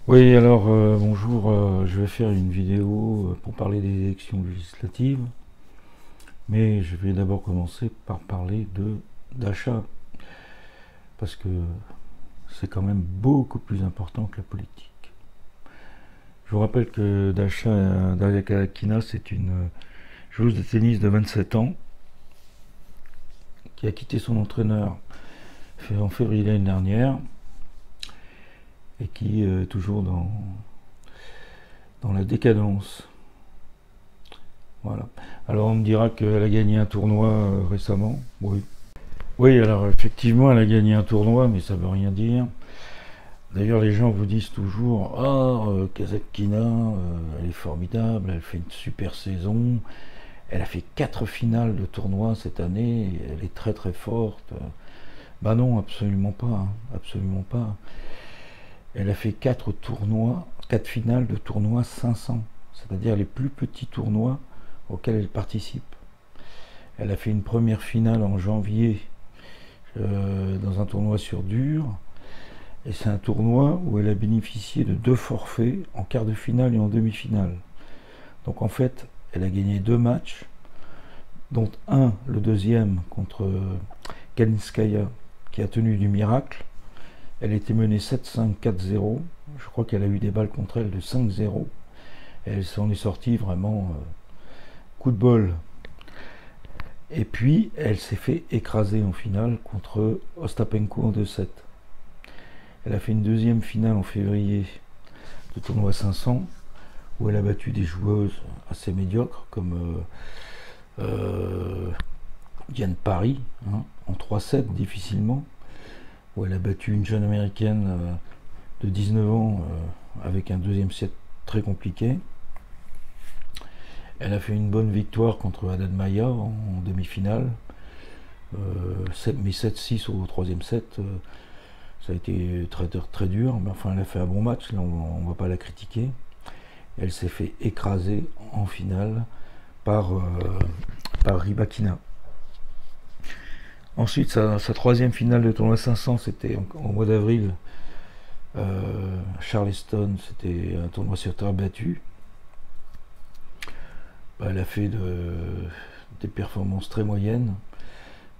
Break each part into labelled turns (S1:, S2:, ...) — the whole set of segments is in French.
S1: Oui, alors bonjour, je vais faire une vidéo pour parler des élections législatives, mais je vais d'abord commencer par parler d'achat, parce que c'est quand même beaucoup plus important que la politique. Je vous rappelle que Daria Kalakina, c'est une joueuse de tennis de 27 ans qui a quitté son entraîneur en février l'année dernière et qui est toujours dans la décadence. Voilà. Alors on me dira qu'elle a gagné un tournoi récemment. Oui. Oui, alors effectivement, elle a gagné un tournoi, mais ça veut rien dire. D'ailleurs, les gens vous disent toujours ah, Kasatkina, elle est formidable, elle fait une super saison. Elle a fait 4 finales de tournoi cette année, elle est très très forte. Bah non, absolument pas, hein, absolument pas. Elle a fait 4 tournois, 4 finales de tournois 500, c'est-à-dire les plus petits tournois auxquels elle participe. Elle a fait une première finale en janvier dans un tournoi sur dur. Et c'est un tournoi où elle a bénéficié de 2 forfaits en quart de finale et en demi-finale. Donc en fait, elle a gagné 2 matchs, dont un, le deuxième, contre Kalinskaya, qui a tenu du miracle. Elle était menée 7-5, 4-0. Je crois qu'elle a eu des balles contre elle de 5-0. Et elle s'en est sortie vraiment coup de bol. Et puis, elle s'est fait écraser en finale contre Ostapenko en 2-7. Elle a fait une deuxième finale en février de tournoi 500 où elle a battu des joueuses assez médiocres comme Diane Paris, hein, en 3-7 difficilement, où elle a battu une jeune américaine de 19 ans avec un deuxième set très compliqué. Elle a fait une bonne victoire contre Haddad Maia en demi-finale, mais 7-6 au troisième set. Ça a été très, très dur, mais enfin elle a fait un bon match, là on ne va pas la critiquer. Elle s'est fait écraser en finale par Rybakina. Ensuite, sa troisième finale de tournoi 500, c'était au mois d'avril. Charleston, c'était un tournoi sur terre battue. Elle a fait des performances très moyennes,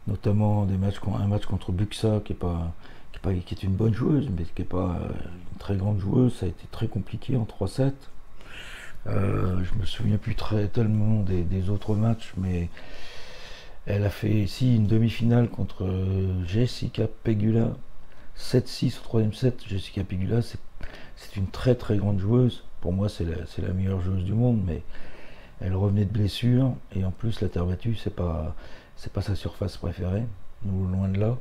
S1: notamment un match contre Buxa qui est une bonne joueuse, mais qui n'est pas une très grande joueuse. Ça a été très compliqué en 3-7. Je me souviens plus tellement des autres matchs, mais elle a fait ici une demi-finale contre Jessica Pegula, 7-6 au troisième set. Jessica Pegula, c'est une très très grande joueuse. Pour moi, c'est la meilleure joueuse du monde, mais elle revenait de blessure, et en plus, la terre battue, c'est pas sa surface préférée, nous, loin de là.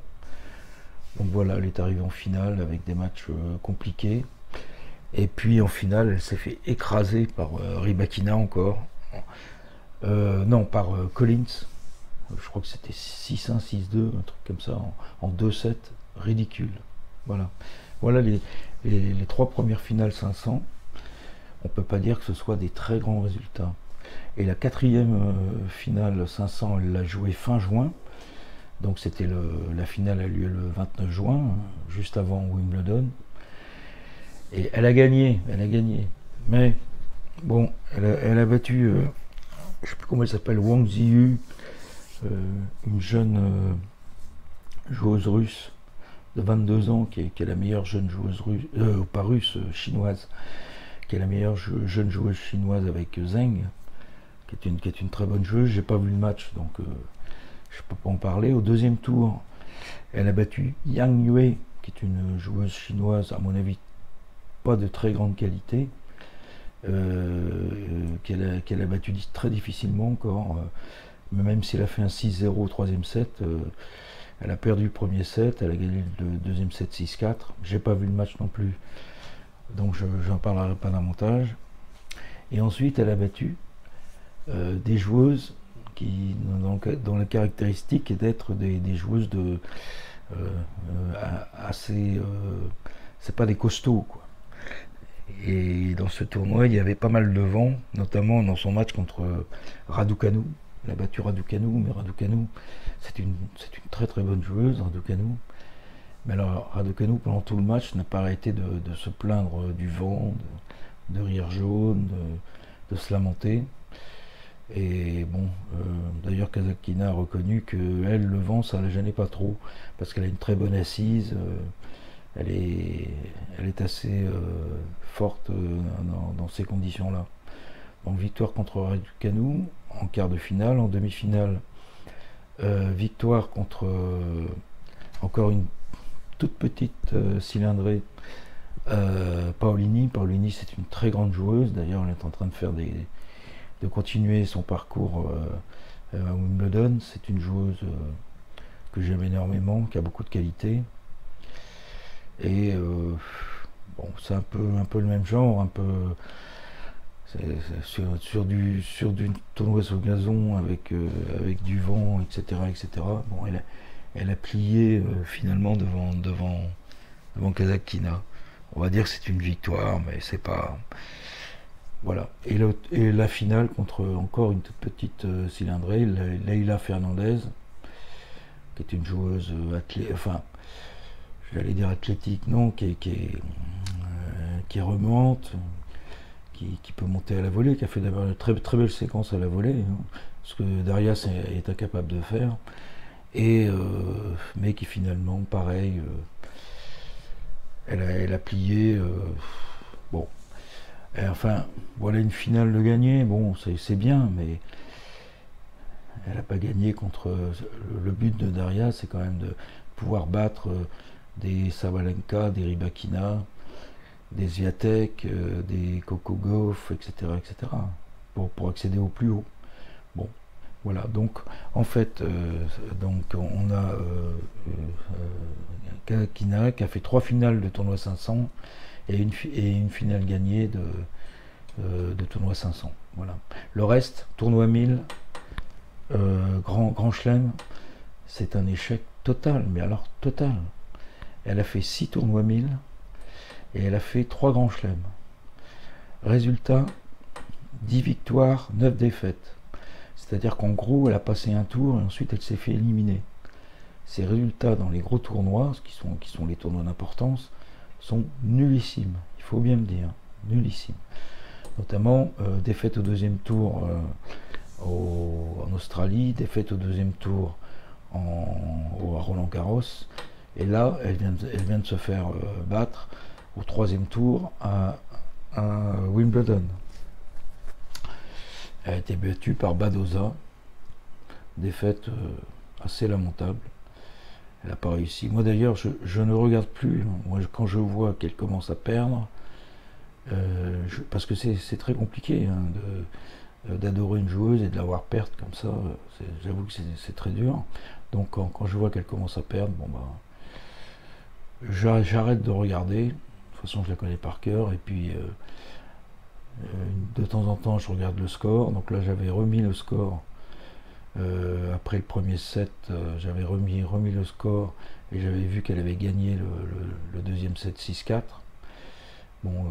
S1: Donc voilà, elle est arrivée en finale avec des matchs compliqués. Et puis en finale, elle s'est fait écraser par Rybakina encore. Non, par Collins. Je crois que c'était 6-1, 6-2, un truc comme ça, en 2-7. Ridicule. Voilà. Voilà les 3 premières finales 500. On ne peut pas dire que ce soit des très grands résultats. Et la 4e finale 500, elle l'a jouée fin juin. Donc la finale a lieu le 29 juin, juste avant Wimbledon. Et elle a gagné. Mais bon, elle a battu, je ne sais plus comment elle s'appelle, Wang Ziyu, une jeune joueuse russe de 22 ans, qui est la meilleure jeune joueuse russe, pas russe, chinoise, qui est la meilleure jeune joueuse chinoise avec Zheng, qui est une très bonne joueuse. J'ai pas vu le match, donc je peux pas en parler. Au deuxième tour, elle a battu Yang Yue, qui est une joueuse chinoise, à mon avis, pas de très grande qualité, qu'elle a battu très difficilement encore. Mais même si elle a fait un 6-0 au troisième set, elle a perdu le premier set, elle a gagné le deuxième set 6-4. J'ai pas vu le match non plus, donc je n'en parlerai pas davantage. Et ensuite, elle a battu des joueuses qui, dont la caractéristique est d'être des joueuses assez. C'est pas des costauds, quoi. Et dans ce tournoi, il y avait pas mal de vent, notamment dans son match contre Raducanu. Elle a battu Raducanu, mais Raducanu, c'est une très très bonne joueuse, Raducanu. Mais alors, Raducanu, pendant tout le match, n'a pas arrêté de se plaindre du vent, de rire jaune, de se lamenter. Et bon, d'ailleurs, Kasatkina a reconnu que elle, le vent, ça ne la gênait pas trop, parce qu'elle a une très bonne assise, elle, est, elle est assez forte dans ces conditions-là. Donc, victoire contre Raducanu en quart de finale. En demi-finale, victoire contre encore une toute petite cylindrée, Paolini. Paolini, c'est une très grande joueuse. D'ailleurs, elle est en train de continuer son parcours à Wimbledon. C'est une joueuse que j'aime énormément, qui a beaucoup de qualité. Et bon, c'est un peu le même genre, un peu sur du tournoi sur gazon avec du vent, etc., etc. Bon, elle a plié finalement devant Kasatkina. On va dire que c'est une victoire, mais c'est pas. Voilà. Et la finale contre encore une toute petite cylindrée, Leila Fernandez, qui est une joueuse enfin, j'allais dire athlétique, non, qui remonte, qui peut monter à la volée, qui a fait d'abord une très, très belle séquence à la volée, hein, ce que Darias est incapable de faire, et mais qui finalement, pareil, elle a plié. Bon. Et enfin, voilà une finale de gagner, bon, c'est bien, mais elle n'a pas gagné contre. Le but de Daria, c'est quand même de pouvoir battre des Sabalenka, des Rybakina, des Swiatek, des Coco Gauff, etc., etc., pour accéder au plus haut. Bon, voilà. Donc, en fait, donc on a Kasatkina qui a fait 3 finales de tournoi 500 et une finale gagnée de tournoi 500. Voilà. Le reste, tournoi 1000, grand chelem, c'est un échec total, mais alors total. Elle a fait 6 tournois 1000 et elle a fait 3 grands chelems. Résultat, 10 victoires, 9 défaites. C'est-à-dire qu'en gros, elle a passé un tour et ensuite elle s'est fait éliminer. Ses résultats dans les gros tournois, qui sont les tournois d'importance, sont nullissimes. Il faut bien le dire, nullissimes. Notamment défaite au deuxième tour en Australie, défaite au deuxième tour à Roland Garros, et là elle vient de se faire battre au troisième tour à Wimbledon. Elle a été battue par Badoza, défaite assez lamentable. Elle n'a pas réussi. Moi d'ailleurs, je ne regarde plus. Moi, quand je vois qu'elle commence à perdre, parce que c'est très compliqué hein, d'adorer une joueuse et de la voir perdre comme ça. J'avoue que c'est très dur. Donc quand je vois qu'elle commence à perdre, bon bah, j'arrête de regarder. De toute façon, je la connais par cœur. Et puis de temps en temps, je regarde le score. Donc là, j'avais remis le score. Après le premier set, j'avais remis le score et j'avais vu qu'elle avait gagné le deuxième set 6-4. Bon,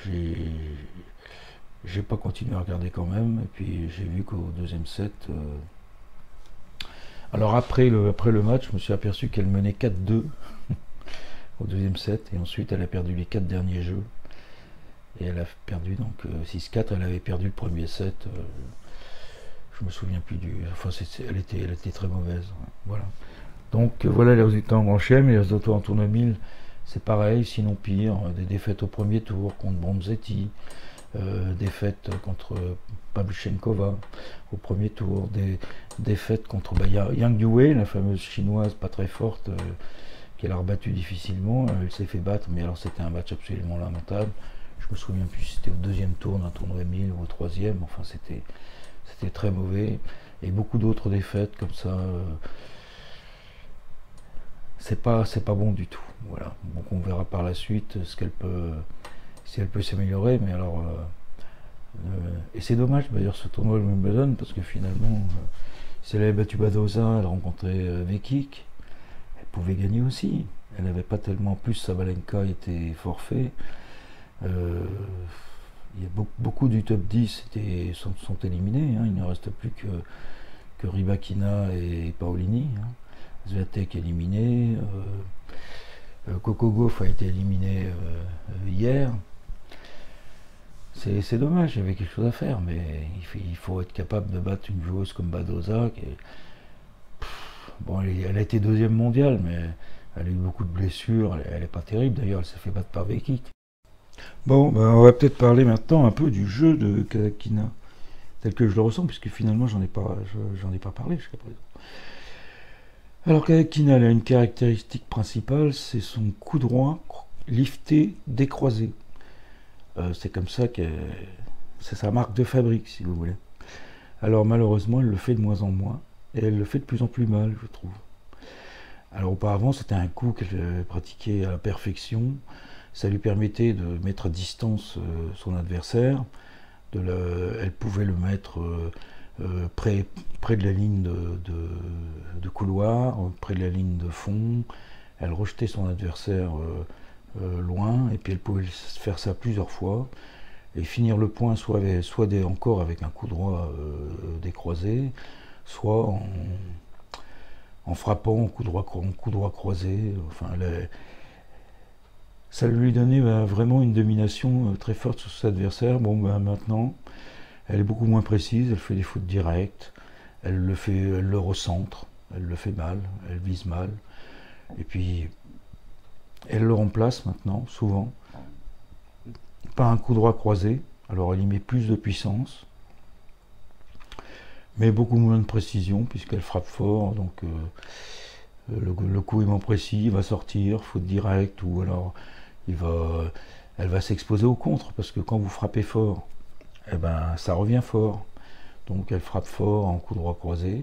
S1: j'ai pas continué à regarder quand même, et puis j'ai vu qu'au deuxième set. Alors après le match, je me suis aperçu qu'elle menait 4-2 au deuxième set, et ensuite elle a perdu les 4 derniers jeux. Et elle a perdu donc 6-4, elle avait perdu le premier set. Je me souviens plus enfin, elle était très mauvaise. Voilà. Donc voilà les résultats en grand chelem. Et les résultats en tournoi 1000, c'est pareil, sinon pire. Des défaites au premier tour contre Bronzetti, défaites contre Pavlyuchenkova au premier tour, des défaites contre Yang Yue, la fameuse chinoise pas très forte, qu'elle a rebattue difficilement. Elle s'est fait battre, mais alors c'était un match absolument lamentable. Je me souviens plus si c'était au deuxième tour d'un tournoi 1000 ou au troisième. Enfin, c'était très mauvais, et beaucoup d'autres défaites comme ça. C'est pas bon du tout. Voilà. Donc on verra par la suite si elle peut s'améliorer. Mais alors, et c'est dommage d'ailleurs ce tournoi de Wimbledon, parce que finalement, si elle avait battu Badoza, elle rencontrait Vekic, elle pouvait gagner aussi. Elle n'avait pas tellement plus. Sabalenka était forfait. Il y a beaucoup du top 10 sont éliminés, hein. Il ne reste plus que Rybakina et Paolini, hein. Swiatek éliminé, Coco Gauff a été éliminé hier. C'est dommage, il y avait quelque chose à faire, mais il faut être capable de battre une joueuse comme Badosa. Bon, elle a été deuxième mondiale, mais elle a eu beaucoup de blessures, elle est pas terrible d'ailleurs, elle s'est fait battre par Vekic. Bon, ben, on va peut-être parler maintenant un peu du jeu de Kasatkina, tel que je le ressens, puisque finalement j'en ai pas parlé jusqu'à présent. Alors Kasatkina, elle a une caractéristique principale, c'est son coup droit lifté décroisé. C'est comme ça que c'est sa marque de fabrique, si vous voulez. Alors malheureusement, elle le fait de moins en moins, et elle le fait de plus en plus mal, je trouve. Alors auparavant, c'était un coup qu'elle pratiquait à la perfection. Ça lui permettait de mettre à distance son adversaire. Elle pouvait le mettre près de la ligne de couloir, près de la ligne de fond. Elle rejetait son adversaire loin, et puis elle pouvait faire ça plusieurs fois et finir le point soit encore avec un coup droit décroisé, soit en frappant en coup droit croisé. Enfin, ça lui donnait vraiment une domination très forte sur ses adversaires. Bon, maintenant, elle est beaucoup moins précise, elle fait des fautes directes, elle le recentre, elle le fait mal, elle vise mal, et puis elle le remplace maintenant, souvent, par un coup droit croisé. Alors elle y met plus de puissance, mais beaucoup moins de précision, puisqu'elle frappe fort, donc le coup est moins précis, il va sortir, faute directe, ou alors elle va s'exposer au contre, parce que quand vous frappez fort, eh ben, ça revient fort. Donc elle frappe fort en coup droit croisé.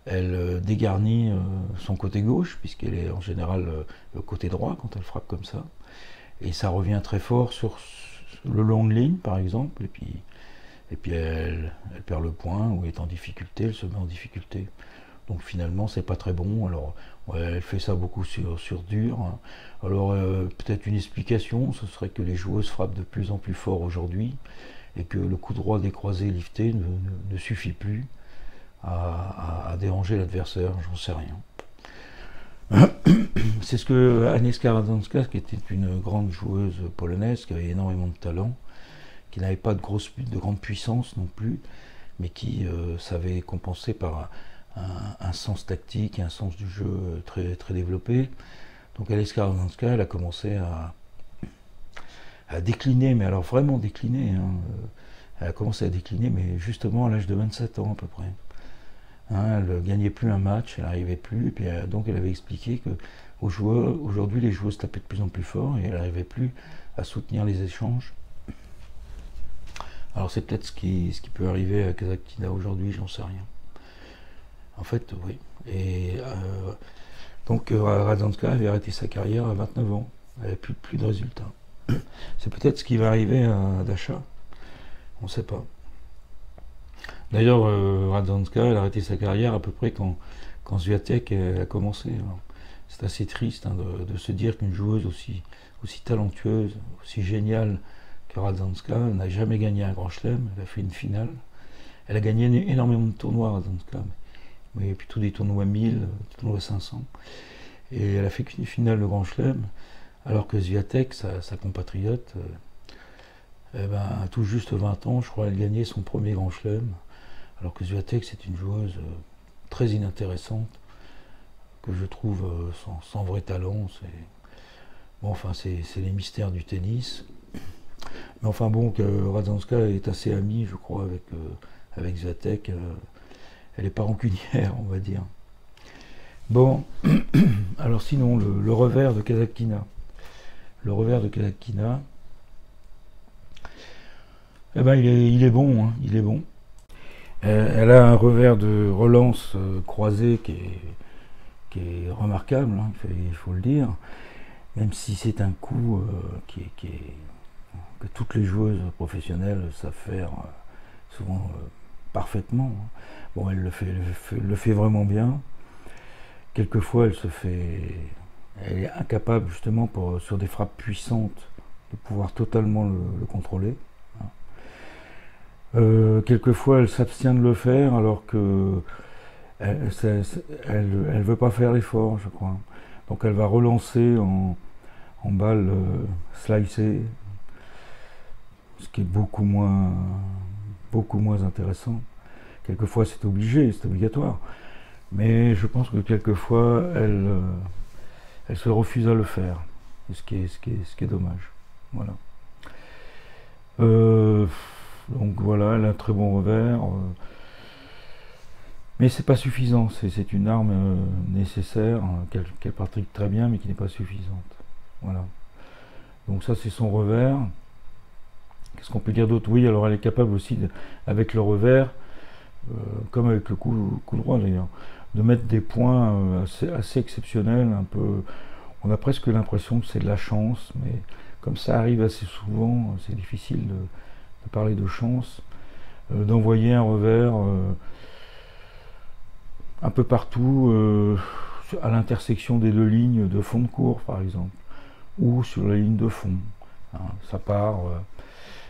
S1: Elle dégarnit son côté gauche, puisqu'elle est en général le côté droit quand elle frappe comme ça. Et ça revient très fort sur le long de ligne, par exemple. Et puis elle perd le point, ou est en difficulté, elle se met en difficulté. Donc finalement, c'est pas très bon. Alors, ouais, elle fait ça beaucoup sur dur. Hein. Alors, peut-être une explication, ce serait que les joueuses frappent de plus en plus fort aujourd'hui, et que le coup droit décroisé lifté ne suffit plus à déranger l'adversaire, j'en sais rien. C'est ce que Agnieszka Radwańska, qui était une grande joueuse polonaise, qui avait énormément de talent, qui n'avait pas de grande puissance non plus, mais qui savait compenser par un sens tactique et un sens du jeu très, très développé. Donc Agnieszka Radwańska, elle a commencé à décliner, mais alors vraiment décliner. Hein. Elle a commencé à décliner, mais justement à l'âge de 27 ans à peu près. Hein, elle ne gagnait plus un match, elle n'arrivait plus, et puis donc elle avait expliqué que aujourd'hui les joueuses tapaient de plus en plus fort, et elle n'arrivait plus à soutenir les échanges. Alors c'est peut-être ce qui peut arriver à Kasatkina aujourd'hui, j'en sais rien. En fait, oui. Et donc Radwańska avait arrêté sa carrière à 29 ans, elle n'avait plus de résultats. C'est peut-être ce qui va arriver à Dasha, on ne sait pas. D'ailleurs, Radwańska, elle a arrêté sa carrière à peu près quand Swiatek a commencé. C'est assez triste, hein, de se dire qu'une joueuse aussi talentueuse, aussi géniale que Radwańska n'a jamais gagné un grand chelem. Elle a fait une finale. Elle a gagné énormément de tournois, Radwańska, mais plutôt des tournois 1000, des tournois 500. Et elle a fait qu'une finale de grand chelem, alors que Swiatek, sa compatriote, à tout juste 20 ans, je crois, elle gagnait son premier grand chelem. Alors que Swiatek, c'est une joueuse très inintéressante, que je trouve sans vrai talent. Bon, enfin, c'est les mystères du tennis. Mais enfin bon, que Radwańska est assez amie, je crois, avec Swiatek. Elle n'est pas rancunière, on va dire. Bon, alors sinon, le revers de Kasatkina. Le revers de Kasatkina, eh ben, il est bon, hein, il est bon. Elle a un revers de relance croisé qui est remarquable, hein, il faut le dire, même si c'est un coup que toutes les joueuses professionnelles savent faire souvent parfaitement. Hein. Bon, elle le fait vraiment bien. Quelquefois, elle est incapable justement sur des frappes puissantes de pouvoir totalement le contrôler. Quelquefois, elle s'abstient de le faire, alors que Elle veut pas faire l'effort, je crois. Donc elle va relancer en balle slicée, ce qui est beaucoup moins intéressant. Quelquefois c'est obligé, c'est obligatoire. Mais je pense que quelquefois elle se refuse à le faire. Ce qui est dommage. Voilà. Donc voilà, elle a un très bon revers. Mais c'est pas suffisant. C'est une arme nécessaire, qu'elle pratique très bien, mais qui n'est pas suffisante. Voilà. Donc ça c'est son revers. Qu'est-ce qu'on peut dire d'autre? Oui, alors elle est capable aussi, avec le revers, comme avec le coup droit d'ailleurs, de mettre des points assez exceptionnels, un peu. On a presque l'impression que c'est de la chance, mais comme ça arrive assez souvent, c'est difficile de parler de chance, d'envoyer un revers un peu partout, à l'intersection des deux lignes de fond de cours par exemple, ou sur la ligne de fond. Hein, ça part,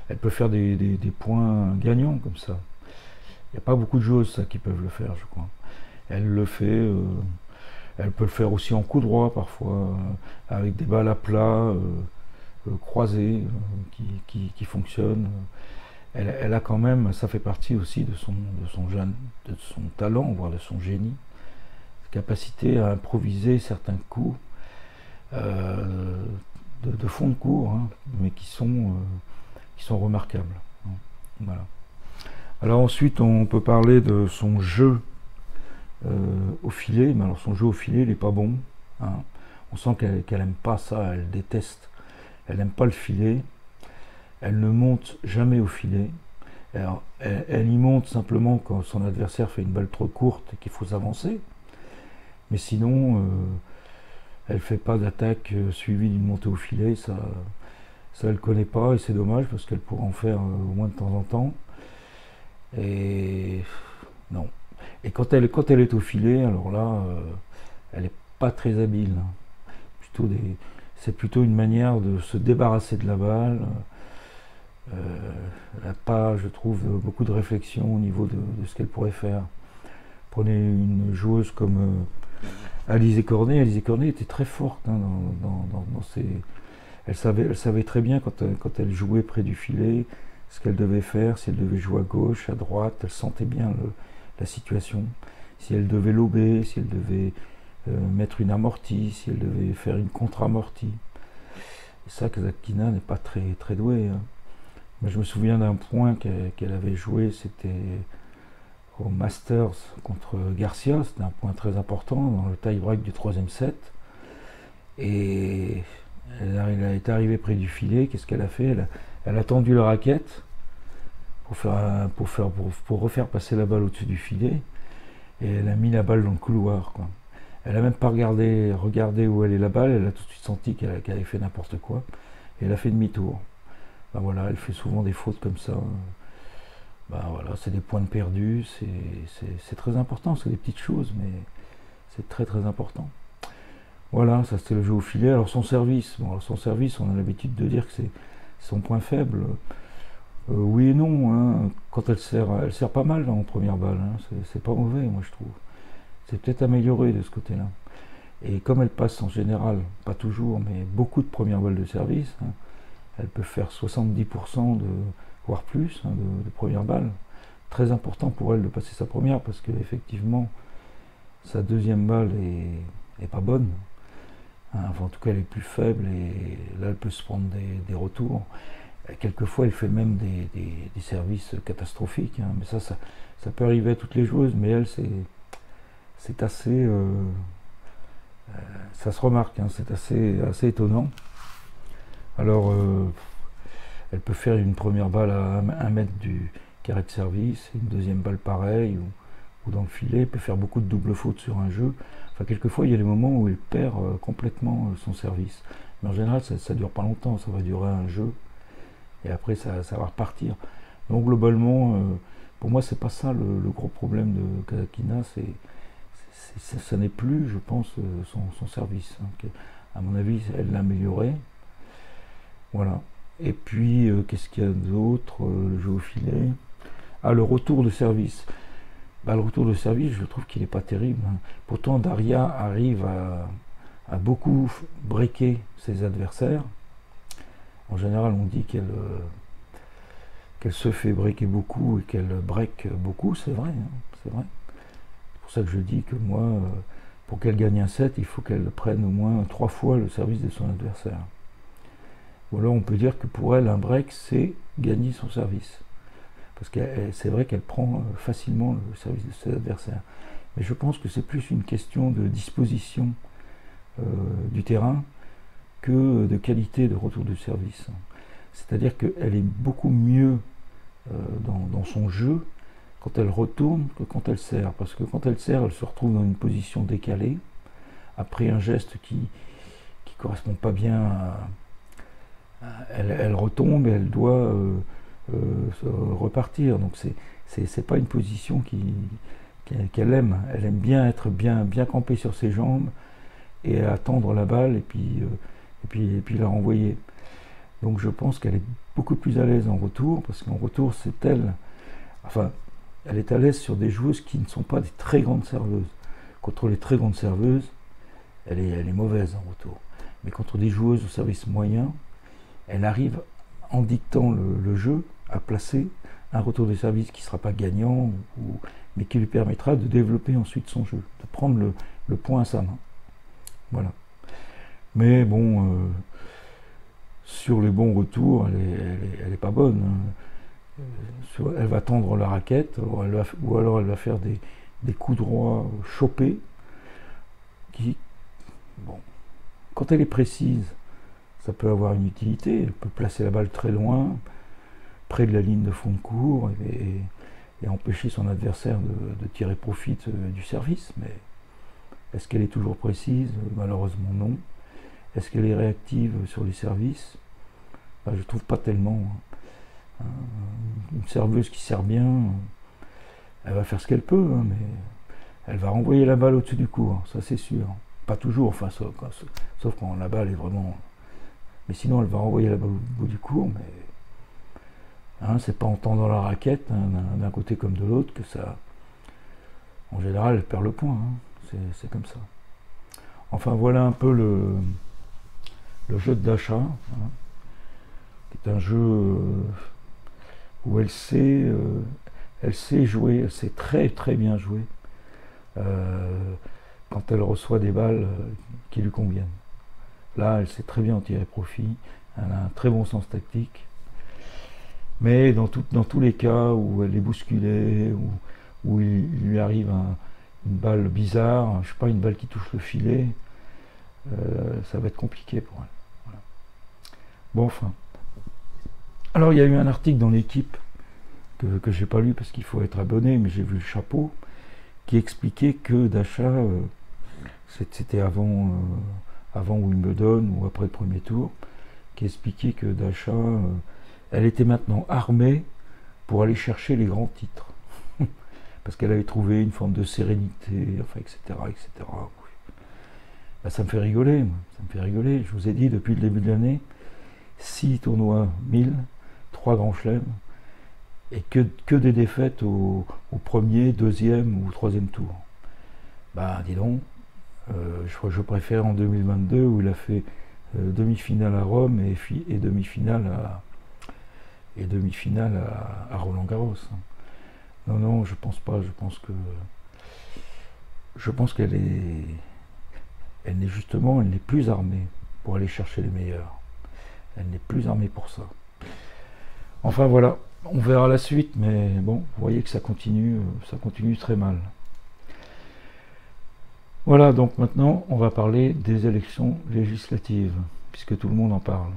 S1: elle peut faire des points gagnants comme ça. Il n'y a pas beaucoup de joueuses ça, qui peuvent le faire, je crois. Elle le fait. Elle peut le faire aussi en coup droit parfois, avec des balles à plat croisées qui fonctionnent. Elle a quand même, ça fait partie aussi de son talent, voire de son génie, capacité à improviser certains coups de fond de cours, hein, mais qui sont remarquables. Hein, voilà. Alors ensuite, on peut parler de son jeu au filet, mais alors son jeu au filet, il n'est pas bon. Hein. On sent qu'elle n'aime pas ça, elle déteste. Elle n'aime pas le filet. Elle ne monte jamais au filet. Alors, elle y monte simplement quand son adversaire fait une balle trop courte et qu'il faut s'avancer. Mais sinon, elle ne fait pas d'attaque suivie d'une montée au filet. Ça elle ne connaît pas et c'est dommage parce qu'elle pourrait en faire au moins de temps en temps. Et non. Et quand elle est au filet, alors là, elle n'est pas très habile. Hein. C'est plutôt une manière de se débarrasser de la balle. Elle n'a pas, je trouve, beaucoup de réflexion au niveau de ce qu'elle pourrait faire. Prenez une joueuse comme Alizé Cornet. Alizé Cornet était très forte hein, dans ses... Elle savait très bien quand elle jouait près du filet ce qu'elle devait faire, si elle devait jouer à gauche, à droite. Elle sentait bien la situation. Si elle devait lober, si elle devait mettre une amortie, si elle devait faire une contre-amortie. Et ça, Kasatkina n'est pas très, très douée. Hein. Mais je me souviens d'un point qu'elle avait joué, c'était au Masters contre Garcia. C'était un point très important dans le tie-break du 3e set. Et elle est arrivée près du filet. Qu'est-ce qu'elle a fait? Elle a tendu la raquette pour refaire passer la balle au-dessus du filet. Et elle a mis la balle dans le couloir. Quoi. Elle n'a même pas regardé où allait la balle. Elle a tout de suite senti qu'elle avait fait n'importe quoi. Et elle a fait demi-tour. Ben voilà, elle fait souvent des fautes comme ça. Ben voilà, c'est des points de perdus. C'est très important. C'est des petites choses, mais c'est très très important. Voilà, ça c'était le jeu au filet. Alors son service, son service, on a l'habitude de dire que c'est son point faible. Oui et non. Hein. Quand elle sert pas mal en première balle. Hein. C'est pas mauvais, moi je trouve. C'est peut-être amélioré de ce côté-là. Et comme elle passe en général, pas toujours, mais beaucoup de premières balles de service, hein, elle peut faire 70% voire plus hein, de première balle. Très important pour elle de passer sa première parce qu'effectivement, sa deuxième balle est pas bonne. Hein, enfin, en tout cas, elle est plus faible et là, elle peut se prendre des retours. Quelquefois, elle fait même des services catastrophiques. Hein, mais ça peut arriver à toutes les joueuses, mais elle, c'est assez... ça se remarque, hein, c'est assez étonnant. Alors, elle peut faire une première balle à 1 mètre du carré de service, une deuxième balle pareille, ou dans le filet, elle peut faire beaucoup de doubles fautes sur un jeu. Enfin, quelquefois, il y a des moments où elle perd complètement son service. Mais en général, ça dure pas longtemps, ça va durer un jeu, et après, ça va repartir. Donc, globalement, pour moi, c'est pas ça le gros problème de Kasatkina, ça n'est plus, je pense, son service. Hein, à mon avis, elle l'a amélioré. Voilà. Et puis, qu'est-ce qu'il y a d'autre? Le jeu au filet. Ah, le retour de service. le retour de service, je trouve qu'il n'est pas terrible, hein. Pourtant, Daria arrive à beaucoup breaker ses adversaires. En général, on dit qu'elle se fait breaker beaucoup et qu'elle break beaucoup, c'est vrai, hein, c'est vrai. C'est pour ça que je dis que moi, pour qu'elle gagne un set, il faut qu'elle prenne au moins 3 fois le service de son adversaire. Ou alors on peut dire que pour elle, un break, c'est gagner son service. Parce que c'est vrai qu'elle prend facilement le service de ses adversaires. Mais je pense que c'est plus une question de disposition du terrain que de qualité de retour de service. C'est-à-dire qu'elle est beaucoup mieux dans son jeu quand elle retourne que quand elle sert. Parce que quand elle sert, elle se retrouve dans une position décalée, après un geste qui ne correspond pas bien elle retombe et elle doit repartir. Donc c'est pas une position qu'elle aime. Elle aime bien être bien campée sur ses jambes et attendre la balle et puis la renvoyer. Donc je pense qu'elle est beaucoup plus à l'aise en retour, parce qu'en retour, elle est à l'aise sur des joueuses qui ne sont pas des très grandes serveuses. Contre les très grandes serveuses, elle est mauvaise en retour. Mais contre des joueuses au service moyen, elle arrive, en dictant le jeu, à placer un retour de service qui ne sera pas gagnant, mais qui lui permettra de développer ensuite son jeu, de prendre le point à sa main. Voilà. Mais bon, sur les bons retours, elle est pas bonne, hein. Elle va tendre la raquette, ou alors elle va faire des coups droits chopés, bon, quand elle est précise, ça peut avoir une utilité. Elle peut placer la balle très loin, près de la ligne de fond de cours, et empêcher son adversaire de tirer profit du service. Mais est-ce qu'elle est toujours précise? Malheureusement non. Est-ce qu'elle est réactive sur les services? Je ne trouve pas tellement. Une serveuse qui sert bien, elle va faire ce qu'elle peut, hein, mais elle va renvoyer la balle au-dessus du court, ça c'est sûr. Pas toujours, enfin, sauf quand la balle est vraiment... Mais sinon, elle va renvoyer la balle au bout du court, mais c'est pas en tendant la raquette, d'un côté comme de l'autre, que ça... En général, elle perd le point, hein. C'est comme ça. Enfin, voilà un peu le jeu de Dasha, hein, qui est un jeu où elle sait jouer, elle sait très très bien jouer quand elle reçoit des balles qui lui conviennent. Là, elle sait très bien en tirer profit, elle a un très bon sens tactique, mais dans tous les cas où elle est bousculée, où il lui arrive une balle bizarre, je sais pas, une balle qui touche le filet, ça va être compliqué pour elle. Voilà. Bon, enfin. Alors, il y a eu un article dans l'équipe que j'ai pas lu parce qu'il faut être abonné, mais j'ai vu le chapeau, qui expliquait que Dasha, c'était avant Wimbledon ou après le premier tour, qui expliquait que Dasha, elle était maintenant armée pour aller chercher les grands titres. Parce qu'elle avait trouvé une forme de sérénité, enfin, etc., etc. Ça me fait rigoler, moi. Ça me fait rigoler. Je vous ai dit, depuis le début de l'année, 6 tournois 1000, 3 grands chelems, et que des défaites au premier, deuxième ou troisième tour. Dis donc, je préfère en 2022 où il a fait demi-finale à Rome et demi-finale à Roland-Garros. Non, je pense pas. Je pense qu'elle n'est plus armée pour aller chercher les meilleurs. Elle n'est plus armée pour ça. Enfin voilà, on verra la suite, mais bon, vous voyez que ça continue très mal. Voilà, donc maintenant, on va parler des élections législatives, puisque tout le monde en parle.